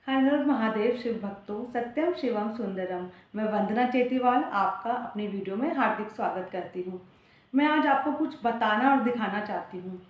हर हर महादेव शिव भक्तों, सत्यम शिवम सुंदरम। मैं वंदना चेतीवाल आपका अपनी वीडियो में हार्दिक स्वागत करती हूँ। मैं आज आपको कुछ बताना और दिखाना चाहती हूँ।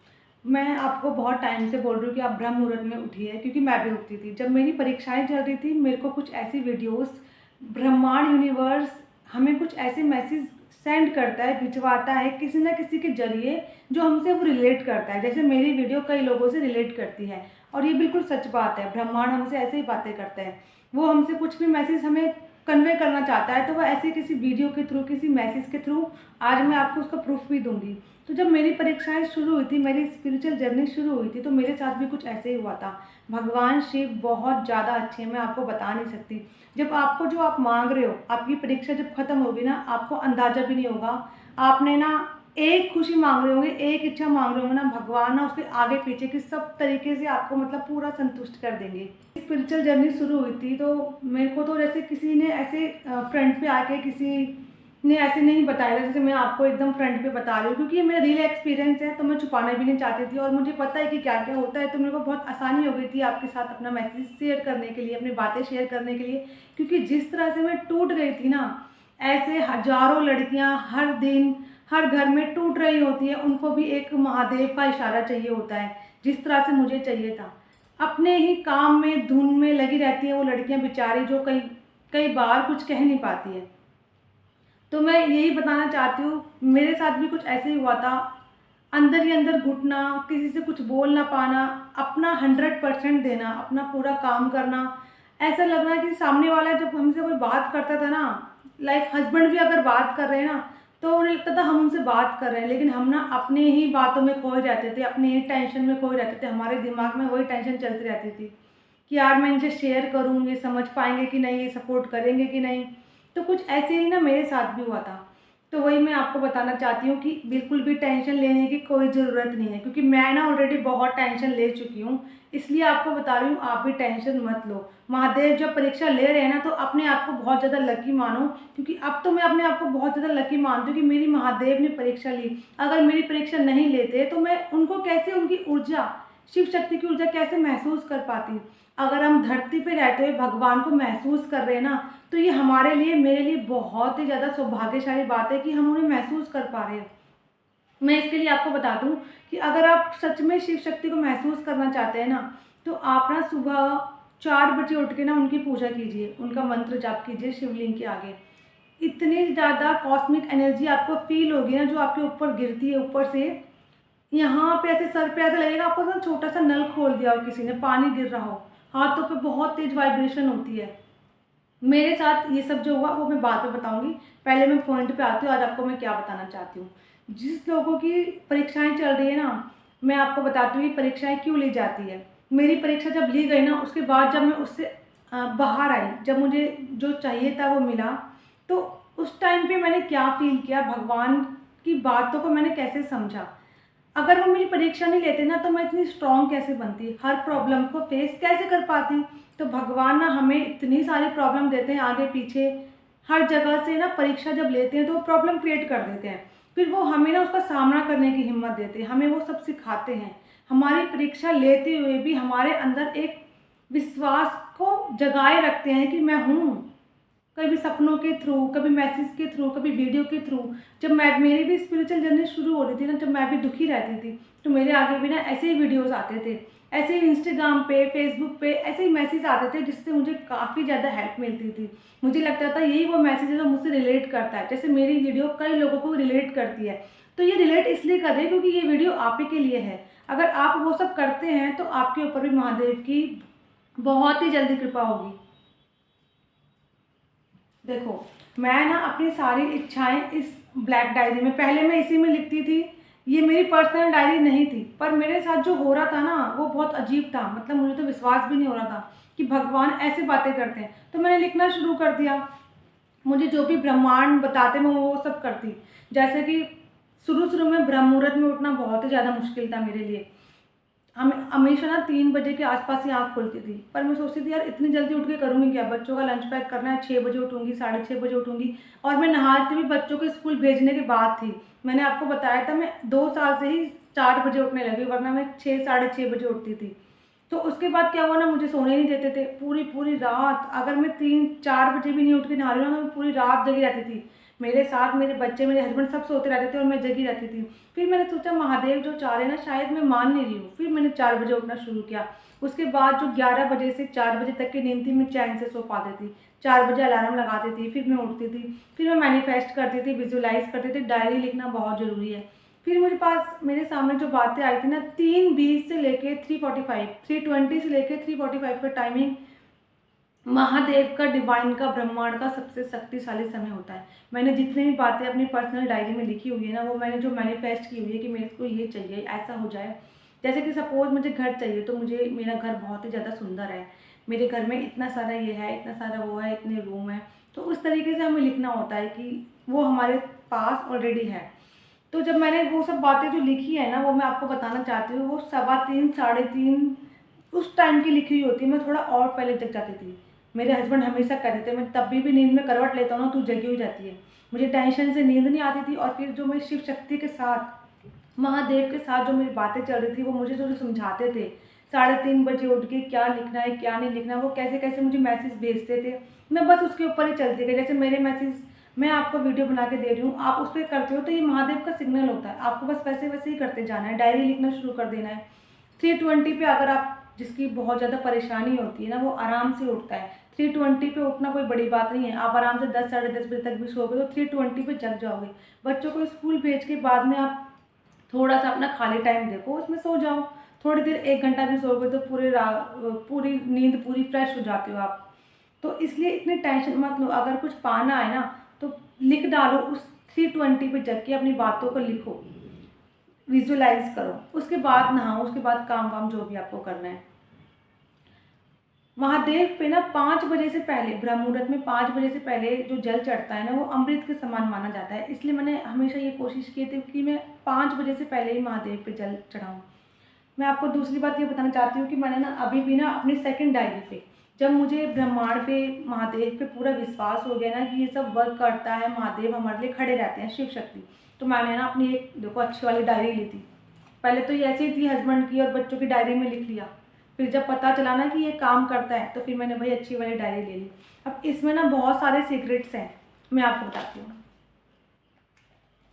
मैं आपको बहुत टाइम से बोल रही हूँ कि आप ब्रह्म मुहूर्त में उठिए, क्योंकि मैं भी उठती थी। जब मेरी परीक्षाएं चल रही थी, मेरे को कुछ ऐसी वीडियोस, ब्रह्मांड यूनिवर्स हमें कुछ ऐसे मैसेज सेंड करता है, भिजवाता है किसी न किसी के जरिए, जो हमसे वो रिलेट करता है। जैसे मेरी वीडियो कई लोगों से रिलेट करती है, और ये बिल्कुल सच बात है। ब्रह्मांड हमसे ऐसे ही बातें करते हैं। वो हमसे कुछ भी मैसेज हमें कन्वे करना चाहता है, तो वह ऐसे किसी वीडियो के थ्रू, किसी मैसेज के थ्रू, आज मैं आपको उसका प्रूफ भी दूंगी। तो जब मेरी परीक्षाएं शुरू हुई थी, मेरी स्पिरिचुअल जर्नी शुरू हुई थी, तो मेरे साथ भी कुछ ऐसे ही हुआ था। भगवान शिव बहुत ज़्यादा अच्छे हैं, मैं आपको बता नहीं सकती। जब आपको जो आप मांग रहे हो, आपकी परीक्षा जब खत्म होगी ना, आपको अंदाजा भी नहीं होगा। आपने ना एक खुशी मांग रहे होंगे, एक इच्छा मांग रहे होंगे ना, भगवान ना उसके आगे पीछे की सब तरीके से आपको मतलब पूरा संतुष्ट कर देंगे। स्पिरिचुअल जर्नी शुरू हुई थी, तो मेरे को तो जैसे किसी ने ऐसे फ्रंट पे आके किसी ने ऐसे नहीं बताया था, जैसे मैं आपको एकदम फ्रंट पे बता रही हूँ, क्योंकि ये मेरा रियल एक्सपीरियंस है, तो मैं छुपाना भी नहीं चाहती थी। और मुझे पता है कि क्या क्या होता है, तो मेरे को बहुत आसानी हो गई थी आपके साथ अपना मैसेज शेयर करने के लिए, अपनी बातें शेयर करने के लिए। क्योंकि जिस तरह से मैं टूट गई थी ना, ऐसे हजारों लड़कियां हर दिन हर घर में टूट रही होती है, उनको भी एक महादेव का इशारा चाहिए होता है, जिस तरह से मुझे चाहिए था। अपने ही काम में धुन में लगी रहती है वो लड़कियां बेचारी, जो कई कई बार कुछ कह नहीं पाती है। तो मैं यही बताना चाहती हूँ, मेरे साथ भी कुछ ऐसे ही हुआ था। अंदर ही अंदर घुटना, किसी से कुछ बोल ना पाना, अपना 100% देना, अपना पूरा काम करना। ऐसा लगना कि सामने वाला जब हमसे कोई बात करता था ना, लाइक हस्बैंड भी अगर बात कर रहे हैं ना, तो उन्हें लगता था हम उनसे बात कर रहे हैं, लेकिन हम ना अपने ही बातों में खोए रहते थे, अपने ही टेंशन में खोए रहते थे। हमारे दिमाग में वही टेंशन चलती रहती थी कि यार मैं इनसे शेयर करूँ, ये समझ पाएंगे कि नहीं, ये सपोर्ट करेंगे कि नहीं। तो कुछ ऐसे ही ना मेरे साथ भी हुआ था। तो वही मैं आपको बताना चाहती हूँ कि बिल्कुल भी टेंशन लेने की कोई ज़रूरत नहीं है, क्योंकि मैं ना ऑलरेडी बहुत टेंशन ले चुकी हूँ। इसलिए आपको बता रही हूँ, आप भी टेंशन मत लो। महादेव जब परीक्षा ले रहे हैं ना, तो अपने आप को बहुत ज़्यादा लकी मानो, क्योंकि अब तो मैं अपने आप को बहुत ज़्यादा लकी मानती हूँ कि मेरी महादेव ने परीक्षा ली। अगर मेरी परीक्षा नहीं लेते, तो मैं उनको कैसे, उनकी ऊर्जा, शिव शक्ति की ऊर्जा कैसे महसूस कर पाती। अगर हम धरती पे रहते हुए भगवान को महसूस कर रहे हैं ना, तो ये हमारे लिए, मेरे लिए बहुत ही ज़्यादा सौभाग्यशाली बात है कि हम उन्हें महसूस कर पा रहे हैं। मैं इसके लिए आपको बता दूं कि अगर आप सच में शिव शक्ति को महसूस करना चाहते हैं ना, तो आप ना सुबह 4 बजे उठ के ना उनकी पूजा कीजिए, उनका मंत्र जाप कीजिए शिवलिंग के आगे। इतनी ज़्यादा कॉस्मिक एनर्जी आपको फील होगी ना, जो आपके ऊपर गिरती है ऊपर से। यहाँ पे ऐसे सर पे ऐसा लगेगा आपको ना छोटा सा नल खोल दिया हो किसी ने, पानी गिर रहा हो। हाथों पे बहुत तेज वाइब्रेशन होती है। मेरे साथ ये सब जो हुआ वो मैं बाद में बताऊंगी। पहले मैं पॉइंट पे आती हूँ, आज आपको मैं क्या बताना चाहती हूँ। जिस लोगों की परीक्षाएं चल रही है ना, मैं आपको बताती हूँ ये परीक्षाएं क्यों ली जाती है। मेरी परीक्षा जब ली गई ना, उसके बाद जब मैं उससे बाहर आई, जब मुझे जो चाहिए था वो मिला, तो उस टाइम पे मैंने क्या फील किया, भगवान की बातों को मैंने कैसे समझा। अगर वो मेरी परीक्षा नहीं लेते ना, तो मैं इतनी स्ट्रांग कैसे बनती, हर प्रॉब्लम को फेस कैसे कर पाती। तो भगवान ना हमें इतनी सारी प्रॉब्लम देते हैं आगे पीछे, हर जगह से ना परीक्षा जब लेते हैं तो वो प्रॉब्लम क्रिएट कर देते हैं। फिर वो हमें ना उसका सामना करने की हिम्मत देते हैं, हमें वो सब सिखाते हैं। हमारी परीक्षा लेते हुए भी हमारे अंदर एक विश्वास को जगाए रखते हैं कि मैं हूँ। कभी सपनों के थ्रू, कभी मैसेज के थ्रू, कभी वीडियो के थ्रू। जब मैं, मेरी भी स्पिरिचुअल जर्नी शुरू हो रही थी ना, जब मैं भी दुखी रहती थी, तो मेरे आगे भी ना ऐसे ही वीडियोस आते थे, ऐसे ही इंस्टाग्राम पे, फेसबुक पे ऐसे ही मैसेज आते थे, जिससे मुझे काफ़ी ज़्यादा हेल्प मिलती थी। मुझे लगता था यही वो मैसेज है जो मुझसे रिलेट करता है। जैसे मेरी वीडियो कई लोगों को रिलेट करती है, तो ये रिलेट इसलिए कर रही है क्योंकि ये वीडियो आप ही के लिए है। अगर आप वो सब करते हैं, तो आपके ऊपर भी महादेव की बहुत ही जल्दी कृपा होगी। देखो, मैं ना अपनी सारी इच्छाएं इस ब्लैक डायरी में, पहले मैं इसी में लिखती थी। ये मेरी पर्सनल डायरी नहीं थी, पर मेरे साथ जो हो रहा था ना, वो बहुत अजीब था। मतलब मुझे तो विश्वास भी नहीं हो रहा था कि भगवान ऐसे बातें करते हैं। तो मैंने लिखना शुरू कर दिया। मुझे जो भी ब्रह्मांड बताते मैं वो सब करती। जैसे कि शुरू शुरू में ब्रह्म मुहूर्त में उठना बहुत ही ज़्यादा मुश्किल था मेरे लिए। हम हमेशा ना 3 बजे के आसपास ही आँख खुलती थी, पर मैं सोचती थी यार इतनी जल्दी उठ के करूँगी क्या, बच्चों का लंच पैक करना है, 6 बजे उठूँगी, 6:30 बजे उठूँगी। और मैं नहाती भी बच्चों को स्कूल भेजने के बाद थी। मैंने आपको बताया था मैं 2 साल से ही 4 बजे उठने लगी, वरना मैं 6, 6:30 बजे उठती थी। तो उसके बाद क्या हुआ ना, मुझे सोने नहीं देते थे। पूरी पूरी रात, अगर मैं 3-4 बजे भी नहीं उठ के नहा रही हूँ ना, मैं पूरी रात जगी रहती थी। मेरे साथ मेरे बच्चे, मेरे हस्बैंड सब सोते रहते थे और मैं जगी रहती थी। फिर मैंने सोचा महादेव जो चाह रहे हैं ना, शायद मैं मान नहीं रही हूँ। फिर मैंने 4 बजे उठना शुरू किया। उसके बाद जो 11 बजे से 4 बजे तक की नींद थी, मैं चैन से सो पाती थी। 4 बजे अलार्म लगाती थी, फिर मैं उठती थी। फिर मैं मैनिफेस्ट करती थी, विजुलाइज करती थी। डायरी लिखना बहुत ज़रूरी है। फिर मेरे सामने जो बातें आई थी ना, 3:20 से लेके 3:45, 3:20 से लेके 3:45 का टाइमिंग महादेव का, डिवाइन का, ब्रह्मांड का सबसे शक्तिशाली समय होता है। मैंने जितनी भी बातें अपनी पर्सनल डायरी में लिखी हुई है ना, वो मैंने जो मैनिफेस्ट की हुई है कि मेरे को ये चाहिए, ऐसा हो जाए। जैसे कि सपोज मुझे घर चाहिए, तो मुझे मेरा घर बहुत ही ज़्यादा सुंदर है, मेरे घर में इतना सारा ये है, इतना सारा वो है, इतने रूम है। तो उस तरीके से हमें लिखना होता है कि वो हमारे पास ऑलरेडी है। तो जब मैंने वो सब बातें जो लिखी है ना, वो मैं आपको बताना चाहती हूँ। वो 3:15, 3:30 उस टाइम की लिखी हुई होती है। मैं थोड़ा और पहले जग जाती थी। मेरे हस्बैंड हमेशा कहते थे, मैं तब भी नींद में करवट लेता हूँ ना, तू जगी हुई जाती है। मुझे टेंशन से नींद नहीं आती थी। और फिर जो मैं शिव शक्ति के साथ, महादेव के साथ जो मेरी बातें चल रही थी, वो मुझे जो जो समझाते थे, 3:30 बजे उठ के क्या लिखना है, क्या नहीं लिखना है, वो कैसे कैसे मुझे मैसेज भेजते थे, मैं बस उसके ऊपर ही चलती गई। जैसे मेरे मैसेज मैं आपको वीडियो बना के दे रही हूँ, आप उस पर करते हो तो ये महादेव का सिग्नल होता है। आपको बस वैसे वैसे ही करते जाना है, डायरी लिखना शुरू कर देना है। 3:20 पे अगर आप, जिसकी बहुत ज़्यादा परेशानी होती है ना, वो आराम से उठता है। 3:20 पे उठना कोई बड़ी बात नहीं है। आप आराम से 10, 10:30 बजे तक भी सोओगे तो 3:20 पे जग जाओगे। बच्चों को स्कूल भेज के बाद में आप थोड़ा सा अपना खाली टाइम देखो, उसमें सो जाओ। थोड़ी देर 1 घंटा भी सोओगे तो पूरी नींद पूरी फ्रेश हो जाते हो आप। तो इसलिए इतनी टेंशन मत लो। अगर कुछ पाना है ना, तो लिख डालो। उस 3:20 पे जग के अपनी बातों को लिखो, विजुलाइज करो। उसके बाद नहाओ, उसके बाद काम वाम जो भी आपको करना है। महादेव पे ना 5 बजे से पहले, ब्रह्म मुहूर्त में 5 बजे से पहले जो जल चढ़ता है ना, वो अमृत के समान माना जाता है। इसलिए मैंने हमेशा ये कोशिश की थी कि मैं 5 बजे से पहले ही महादेव पे जल चढ़ाऊँ। मैं आपको दूसरी बात ये बताना चाहती हूँ कि मैंने ना अभी भी ना अपनी सेकंड डायरी पे, जब मुझे ब्रह्मांड पे, महादेव पे पूरा विश्वास हो गया ना कि ये सब वर्क करता है, महादेव हमारे लिए खड़े रहते हैं, शिव शक्ति, तो मैंने ना अपनी एक देखो अच्छी वाली डायरी ली थी। पहले तो ये ऐसी थी, हस्बैंड की और बच्चों की डायरी में लिख लिया। फिर जब पता चला ना कि ये काम करता है, तो फिर मैंने भाई अच्छी वाली डायरी ले ली। अब इसमें ना बहुत सारे सीक्रेट्स हैं, मैं आपको बताती हूँ।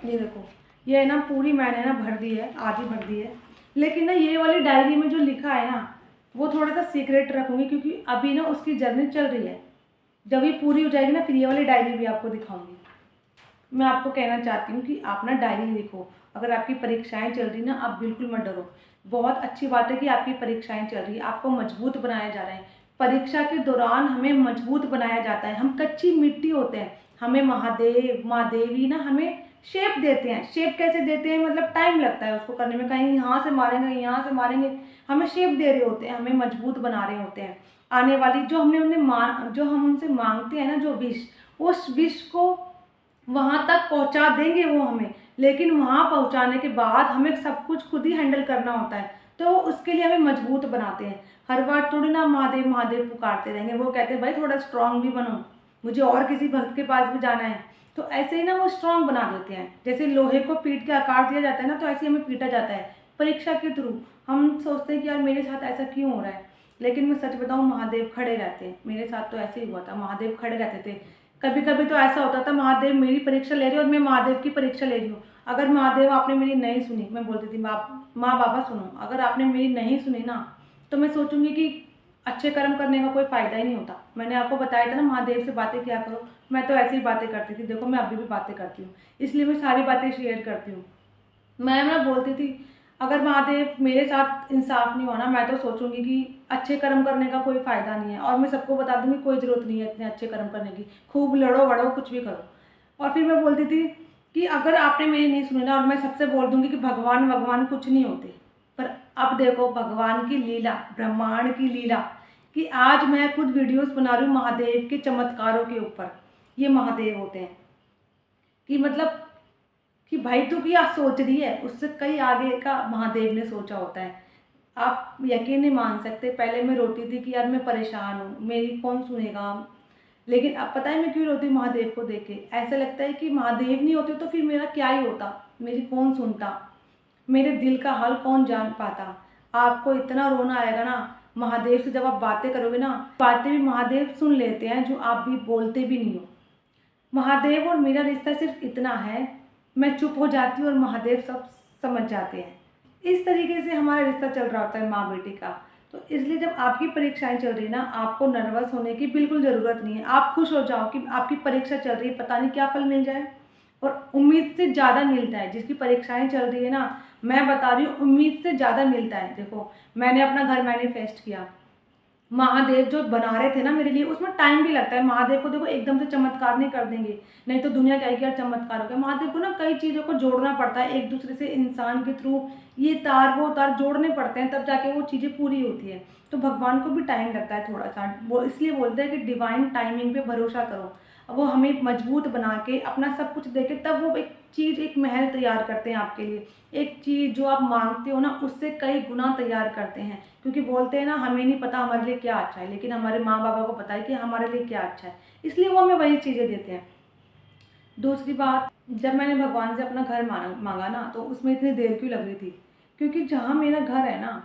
ये देखो, ये ना पूरी मैंने ना भर दी है, आधी भर दी है। लेकिन ना ये वाली डायरी में जो लिखा है ना, वो थोड़ा सा सीक्रेट रखूँगी, क्योंकि अभी ना उसकी जर्नी चल रही है। जब ये पूरी हो जाएगी ना, फिर ये वाली डायरी भी आपको दिखाऊंगी। मैं आपको कहना चाहती हूँ कि आप ना डायरी लिखो। अगर आपकी परीक्षाएं चल रही ना, आप बिल्कुल मत डरो। बहुत अच्छी बात है कि आपकी परीक्षाएं चल रही है, आपको मजबूत बनाया जा रहा है। परीक्षा के दौरान हमें मजबूत बनाया जाता है। हम कच्ची मिट्टी होते हैं, हमें महादेव, माँ देवी ना हमें शेप देते हैं। शेप कैसे देते हैं, मतलब टाइम लगता है उसको करने में, कहीं यहाँ से मारेंगे, यहाँ से मारेंगे, हमें शेप दे रहे होते हैं, हमें मजबूत बना रहे होते हैं। आने वाली जो जो हम उनसे मांगते हैं ना, जो विश, उस विश को वहाँ तक पहुँचा देंगे वो हमें। लेकिन वहाँ पहुँचाने के बाद हमें सब कुछ खुद ही हैंडल करना होता है। तो उसके लिए हमें मजबूत बनाते हैं। हर बार थोड़ी ना महादेव महादेव पुकारते रहेंगे। वो कहते हैं भाई थोड़ा स्ट्रांग भी बनो, मुझे और किसी भक्त के पास भी जाना है। तो ऐसे ही ना वो स्ट्रांग बना देते हैं। जैसे लोहे को पीट के आकार दिया जाता है ना, तो ऐसे हमें पीटा जाता है परीक्षा के थ्रू। हम सोचते हैं कि यार मेरे साथ ऐसा क्यों हो रहा है, लेकिन मैं सच बताऊँ, महादेव खड़े रहते हैं। मेरे साथ तो ऐसे ही हुआ था, महादेव खड़े रहते थे। कभी कभी तो ऐसा होता था, महादेव मेरी परीक्षा ले रहे और मैं महादेव की परीक्षा ले रही हूँ। अगर महादेव आपने मेरी नहीं सुनी, मैं बोलती थी माँ बाबा सुनो, अगर आपने मेरी नहीं सुनी ना, तो मैं सोचूंगी कि अच्छे कर्म करने का कोई फ़ायदा ही नहीं होता। मैंने आपको बताया था ना, महादेव से बातें किया करो। मैं तो ऐसी ही बातें करती थी, देखो मैं अभी भी बातें करती हूँ, इसलिए मैं सारी बातें शेयर करती हूँ। मैं ना बोलती थी, अगर महादेव मेरे साथ इंसाफ नहीं होना, मैं तो सोचूंगी कि अच्छे कर्म करने का कोई फ़ायदा नहीं है, और मैं सबको बता दूंगी कोई ज़रूरत नहीं है इतने अच्छे कर्म करने की, खूब लड़ो वड़ो कुछ भी करो। और फिर मैं बोलती थी कि अगर आपने मेरी नहीं सुनी ना, और मैं सबसे बोल दूंगी कि भगवान भगवान कुछ नहीं होते। पर अब देखो भगवान की लीला, ब्रह्मांड की लीला, कि आज मैं खुद वीडियोस बना रही हूँ महादेव के चमत्कारों के ऊपर। ये महादेव होते हैं कि मतलब कि भाई तू क्या सोच रही है, उससे कई आगे का महादेव ने सोचा होता है। आप यकीन नहीं मान सकते, पहले मैं रोती थी कि यार मैं परेशान हूँ, मेरी कौन सुनेगा। लेकिन अब पता है मैं क्यों रोती हूँ महादेव को देख के। ऐसा लगता है कि महादेव नहीं होते तो फिर मेरा क्या ही होता, मेरी कौन सुनता, मेरे दिल का हाल कौन जान पाता। आपको इतना रोना आएगा ना, महादेव से जब आप बातें करोगे ना, बातें भी महादेव सुन लेते हैं जो आप भी बोलते भी नहीं हो। महादेव और मेरा रिश्ता सिर्फ इतना है, मैं चुप हो जाती हूँ और महादेव सब समझ जाते हैं। इस तरीके से हमारा रिश्ता चल रहा होता है माँ बेटी का। तो इसलिए जब आपकी परीक्षाएं चल रही है ना, आपको नर्वस होने की बिल्कुल ज़रूरत नहीं है। आप खुश हो जाओ कि आपकी परीक्षा चल रही है, पता नहीं क्या फल मिल जाए। और उम्मीद से ज़्यादा मिलता है। जिसकी परीक्षाएं चल रही है ना, मैं बता रही हूँ, उम्मीद से ज़्यादा मिलता है। देखो, मैंने अपना घर मैनिफेस्ट किया, महादेव जो बना रहे थे ना मेरे लिए, उसमें टाइम भी लगता है। महादेव को देखो एकदम से चमत्कार नहीं कर देंगे, नहीं तो दुनिया कहेगी यार चमत्कार हो गया। महादेव को ना कई चीज़ों को जोड़ना पड़ता है एक दूसरे से, इंसान के थ्रू ये तार वो तार जोड़ने पड़ते हैं, तब जाके वो चीज़ें पूरी होती है। तो भगवान को भी टाइम लगता है थोड़ा सा, वो इसलिए बोलते हैं कि डिवाइन टाइमिंग पे भरोसा करो। वो हमें मजबूत बना के अपना सब कुछ दे के तब वो एक चीज़, एक महल तैयार करते हैं आपके लिए। एक चीज़ जो आप मांगते हो ना, उससे कई गुना तैयार करते हैं। क्योंकि बोलते हैं ना, हमें नहीं पता हमारे लिए क्या अच्छा है, लेकिन हमारे माँ बाबा को पता है कि हमारे लिए क्या अच्छा है, इसलिए वो हमें वही चीज़ें देते हैं। दूसरी बात, जब मैंने भगवान से अपना घर मांगा ना, तो उसमें इतनी देर क्यों लग रही थी? क्योंकि जहाँ मेरा घर है ना,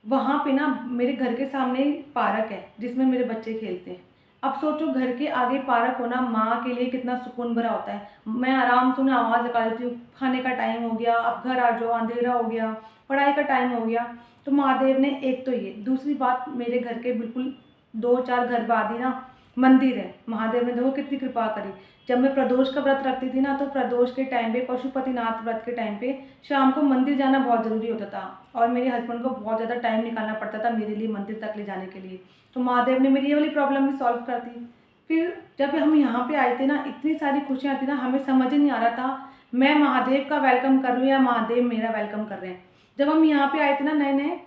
वहाँ पे ना मेरे घर के सामने पार्क है जिसमें मेरे बच्चे खेलते हैं। अब सोचो, घर के आगे पार्क होना माँ के लिए कितना सुकून भरा होता है। मैं आराम से उन्हें आवाज़ लगा देती हूँ, खाने का टाइम हो गया, अब घर आ जाओ, अंधेरा हो गया, पढ़ाई का टाइम हो गया। तो महादेव ने, एक तो ये, दूसरी बात, मेरे घर के बिल्कुल 2-4 घर बाद ही ना मंदिर है। महादेव ने देखो कितनी कृपा करी। जब मैं प्रदोष का व्रत रखती थी ना, तो प्रदोष के टाइम पे, पशुपतिनाथ व्रत के टाइम पे शाम को मंदिर जाना बहुत ज़रूरी होता था और मेरे हस्बैंड को बहुत ज़्यादा टाइम निकालना पड़ता था मेरे लिए मंदिर तक ले जाने के लिए। तो महादेव ने मेरी ये वाली प्रॉब्लम भी सॉल्व कर दी। फिर जब हम यहाँ पे आए थे ना, इतनी सारी खुशियाँ थी ना, हमें समझ ही नहीं आ रहा था मैं महादेव का वेलकम कर रही हूँ या महादेव मेरा वेलकम कर रहे हैं। जब हम यहाँ पे आए थे ना नए नए,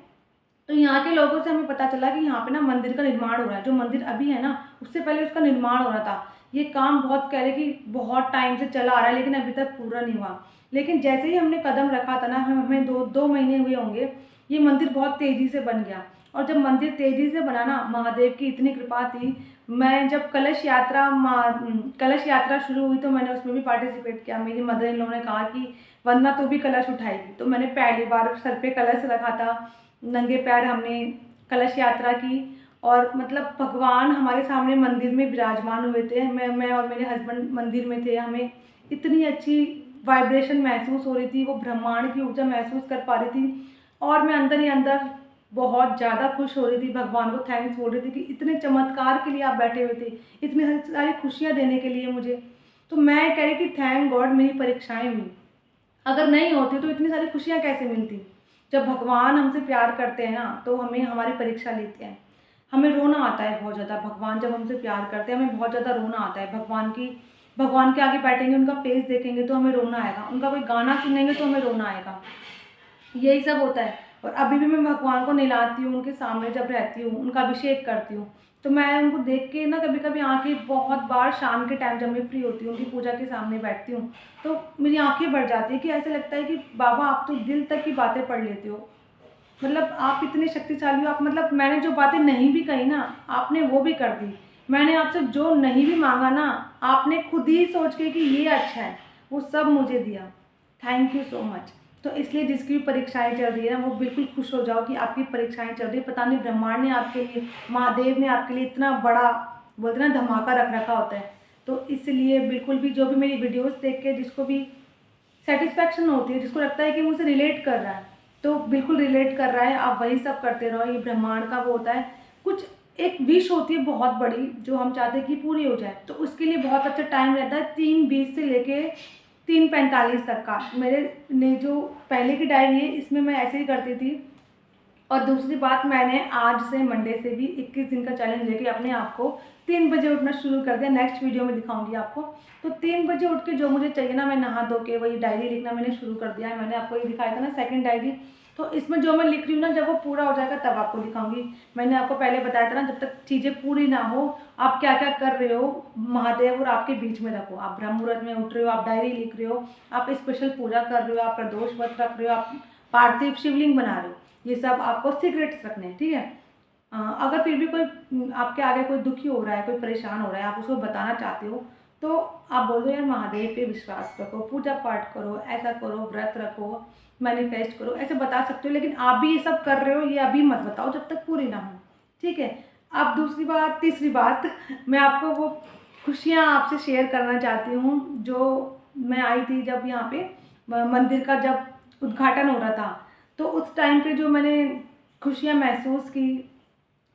तो यहाँ के लोगों से हमें पता चला कि यहाँ पे ना मंदिर का निर्माण हो रहा है। जो मंदिर अभी है ना, उससे पहले उसका निर्माण हो रहा था। ये काम बहुत, कह रहे कि बहुत टाइम से चला आ रहा है, लेकिन अभी तक पूरा नहीं हुआ। लेकिन जैसे ही हमने कदम रखा था ना, हमें 2 महीने हुए होंगे, ये मंदिर बहुत तेज़ी से बन गया। और जब मंदिर तेज़ी से बना ना, महादेव की इतनी कृपा थी। मैं जब कलश यात्रा शुरू हुई, तो मैंने उसमें भी पार्टिसिपेट किया। मेरी मदर इन लॉ ने कहा कि वंदना तू भी कलश उठाएगी, तो मैंने पहली बार सर पे कलश रखा था, नंगे पैर हमने कलश यात्रा की। और मतलब भगवान हमारे सामने मंदिर में विराजमान हुए थे। मैं और मेरे हस्बैंड मंदिर में थे। हमें इतनी अच्छी वाइब्रेशन महसूस हो रही थी, वो ब्रह्मांड की ऊर्जा महसूस कर पा रही थी। और मैं अंदर ही अंदर बहुत ज़्यादा खुश हो रही थी, भगवान को थैंक्स बोल रही थी कि इतने चमत्कार के लिए आप बैठे हुए थे, इतनी सारी खुशियाँ देने के लिए मुझे। तो मैं कह रही कि थैंक गॉड मेरी परीक्षाएं हुई, अगर नहीं होती तो इतनी सारी खुशियाँ कैसे मिलती। जब भगवान हमसे प्यार करते हैं ना, तो हमें हमारी परीक्षा लेते हैं। हमें रोना आता है बहुत ज़्यादा, भगवान जब हमसे प्यार करते हैं हमें बहुत ज़्यादा रोना आता है। भगवान के आगे बैठेंगे, उनका फेस देखेंगे तो हमें रोना आएगा, उनका कोई गाना सुनेंगे तो हमें रोना आएगा। यही सब होता है। और अभी भी मैं भगवान को नहलाती हूँ, उनके सामने जब रहती हूँ, उनका अभिषेक करती हूँ, तो मैं उनको देख के ना कभी कभी आंखें, बहुत बार शाम के टाइम जब मैं फ्री होती हूँ, उनकी पूजा के सामने बैठती हूँ, तो मेरी आंखें भर जाती है कि ऐसे लगता है कि बाबा आप तो दिल तक की बातें पढ़ लेते हो। मतलब आप इतने शक्तिशाली हो। आप, मतलब मैंने जो बातें नहीं भी कही ना, आपने वो भी कर दी। मैंने आपसे जो नहीं भी मांगा ना, आपने खुद ही सोच के कि ये अच्छा है, वो सब मुझे दिया। Thank you so much. तो इसलिए जिसकी भी परीक्षाएं चल रही है ना, वो बिल्कुल खुश हो जाओ कि आपकी परीक्षाएं चल रही है। पता नहीं ब्रह्मांड ने आपके लिए, महादेव ने आपके लिए इतना बड़ा, बोलते ना, धमाका रख रखा होता है। तो इसलिए बिल्कुल भी, जो भी मेरी वीडियोस देख के जिसको भी सेटिस्फैक्शन होती है, जिसको लगता है कि मुझसे रिलेट कर रहा है, तो बिल्कुल रिलेट कर रहा है, आप वही सब करते रहो। ये ब्रह्मांड का वो होता है, कुछ एक विश होती है बहुत बड़ी, जो हम चाहते हैं कि पूरी हो जाए, तो उसके लिए बहुत अच्छा टाइम रहता है, 3:20 से लेके 3:45 तक का। मेरे ने जो पहले की डायरी है, इसमें मैं ऐसे ही करती थी। और दूसरी बात, मैंने आज से, मंडे से भी 21 दिन का चैलेंज लेके अपने आप को 3 बजे उठना शुरू कर दिया। नेक्स्ट वीडियो में दिखाऊंगी आपको। तो 3 बजे उठ के जो मुझे चाहिए ना, मैं नहा धो के वही डायरी लिखना मैंने शुरू कर दिया है। मैंने आपको ये दिखाया था ना, सेकंड डायरी। तो इसमें जो मैं लिख रही हूँ ना, जब वो पूरा हो जाएगा तब आपको दिखाऊंगी। मैंने आपको पहले बताया था ना, जब तक चीज़ें पूरी ना हो, आप क्या क्या कर रहे हो, महादेव और आपके बीच में रखो। आप ब्रह्म मुहूर्त में उठ रहे हो, आप डायरी लिख रहे हो, आप स्पेशल पूजा कर रहे हो, आप प्रदोष व्रत रख रहे हो, आप पार्थिव शिवलिंग बना रहे हो, ये सब आपको सीक्रेट्स रखने हैं, ठीक है। अगर फिर भी कोई आपके आगे कोई दुखी हो रहा है, कोई परेशान हो रहा है, आप उसको बताना चाहते हो, तो आप बोल दो यार महादेव पे विश्वास रखो, पूजा पाठ करो, ऐसा करो, व्रत रखो, मैनिफेस्ट करो, ऐसे बता सकते हो। लेकिन आप भी ये सब कर रहे हो ये अभी मत बताओ जब तक पूरी ना हो, ठीक है। अब दूसरी बात, तीसरी बात, मैं आपको वो खुशियाँ आपसे शेयर करना चाहती हूँ जो मैं आई थी जब यहाँ पे मंदिर का जब उद्घाटन हो रहा था, तो उस टाइम पे जो मैंने खुशियाँ महसूस की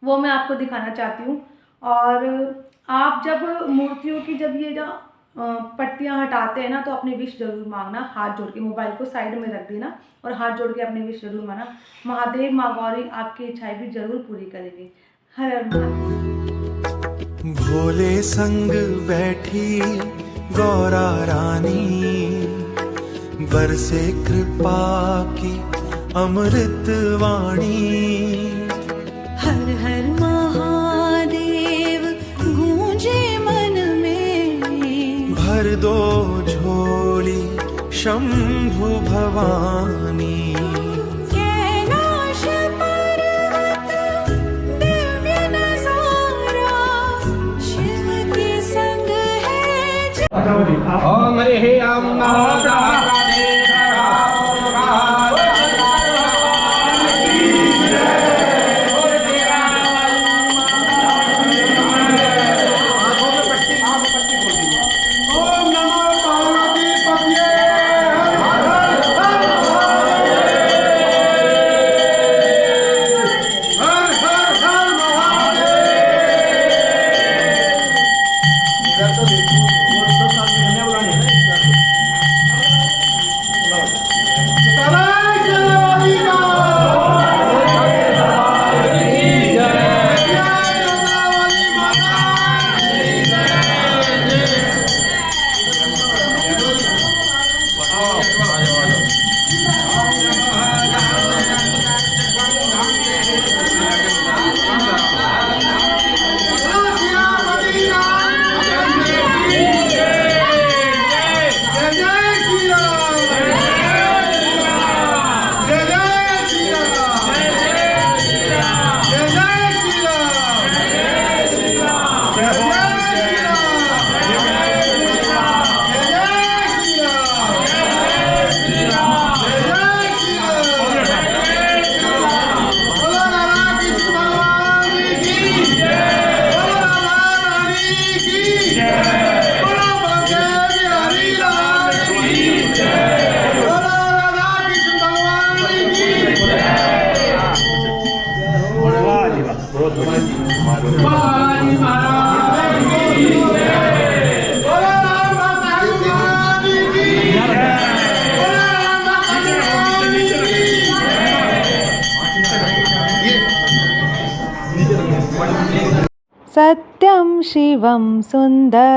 वो मैं आपको दिखाना चाहती हूँ। और आप जब मूर्तियों की जब ये जो पट्टियाँ हटाते हैं ना, तो अपनी विश जरूर मांगना, हाथ जोड़ के, मोबाइल को साइड में रख देना और हाथ जोड़ के अपनी विश जरूर मांगना। महादेव माँ गौरी आपकी इच्छाएं भी जरूर पूरी करेंगे। हर हर महादेव। भोले संग बैठी गौरा रानी, बरसे कृपा की अमृत वाणी। हर हर महादेव गूंजे मन में, भर दो झोली शंभु भवानी। कैलाश पर्वत दिव्य नजारा, शिव के संग है ओम हरि ओम नमः। सत्यं शिवं सुन्दरम्।